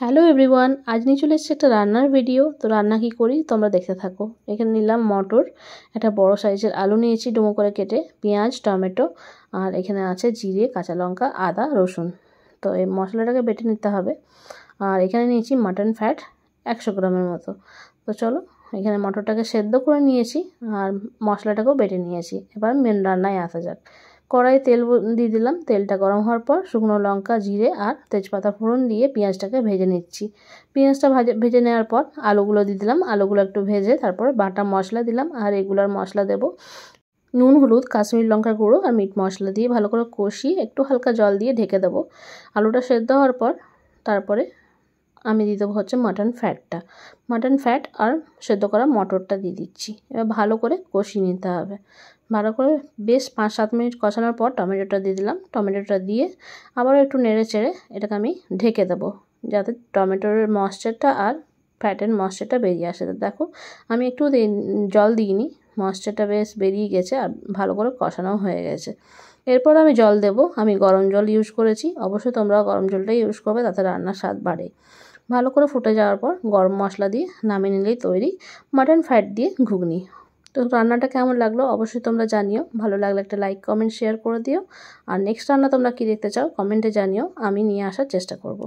Hello everyone, আজ নিয়ে চলে এসেছি একটা রান্নার ভিডিও। তো রান্না কি করি তোমরা দেখতে থাকো। এখানে নিলাম মটর, একটা বড় সাইজের আলু নিয়েছি ডুমো করে কেটে, পেঁয়াজ, টমেটো, আর এখানে আছে জিরে, কাঁচা লঙ্কা, আদা, রসুন। তো এই মশলাটাকে বেটে নিতে হবে। আর এখানে নিয়েছি মাটন ফ্যাট 100 গ্রামের মতো। তো চলো, এখানে মটরটাকে সেদ্ধ করে নিয়েছি আর মশলাটাকেও বেটে নিয়েছি। এবার মেন রান্নায় আসা যাক। কড়াই তেল দিয়ে দিলাম। তেলটা গরম হওয়ার পর শুকনো লঙ্কা, জিরে আর তেজপাতা ফোড়ন দিয়ে পেঁয়াজটাকে ভেজে নিচ্ছি। পেঁয়াজটা ভেজে নেওয়ার পর আলুগুলো দিয়ে দিলাম। আলুগুলো একটু ভেজে তারপর বাটা মশলা দিলাম আর রেগুলার মশলা দেব। নুন, হলুদ, কাশ্মীরি লঙ্কার গুঁড়ো আর মিট মশলা দিয়ে ভালো করে কষিয়ে একটু হালকা জল দিয়ে ঢেকে দেবো। আলুটা সেদ্ধ হওয়ার পর তারপরে আমি দিয়ে দেবো হচ্ছে মাটন ফ্যাট আর সেদ্ধ করা মটরটা দিয়ে দিচ্ছি। এবার ভালো করে কষিয়ে নিতে হবে। ভালো করে বেশ 5-7 মিনিট কষানোর পর টমেটোটা দিয়ে দিলাম। টমেটোটা দিয়ে আবারও একটু নেড়ে চেড়ে এটাকে আমি ঢেকে দেবো, যাতে টমেটোর ময়েশ্চারটা আর ফ্যাটের ময়েশ্চারটা বেরিয়ে আসে। দেখো, আমি একটু জল দিইনি, ময়েশ্চারটা বেশ বেরিয়ে গেছে আর ভালো করে কষানো হয়ে গেছে। এরপর আমি জল দেব। আমি গরম জল ইউজ করেছি, অবশ্যই তোমরা গরম জলটাই ইউজ করবে, তাতে রান্নার স্বাদ বাড়ে। ভালো করে ফুটে যাওয়ার পর গরম মশলা দিয়ে নামিয়ে নিলেই তৈরি মাটন ফ্যাট দিয়ে ঘুগনি। তো রান্নাটা কেমন লাগলো অবশ্যই তোমরা জানিও। ভালো লাগলে একটা লাইক, কমেন্ট, শেয়ার করে দিও। আর নেক্সট রান্না তোমরা কী দেখতে চাও কমেন্টে জানিও, আমি নিয়ে আসার চেষ্টা করব।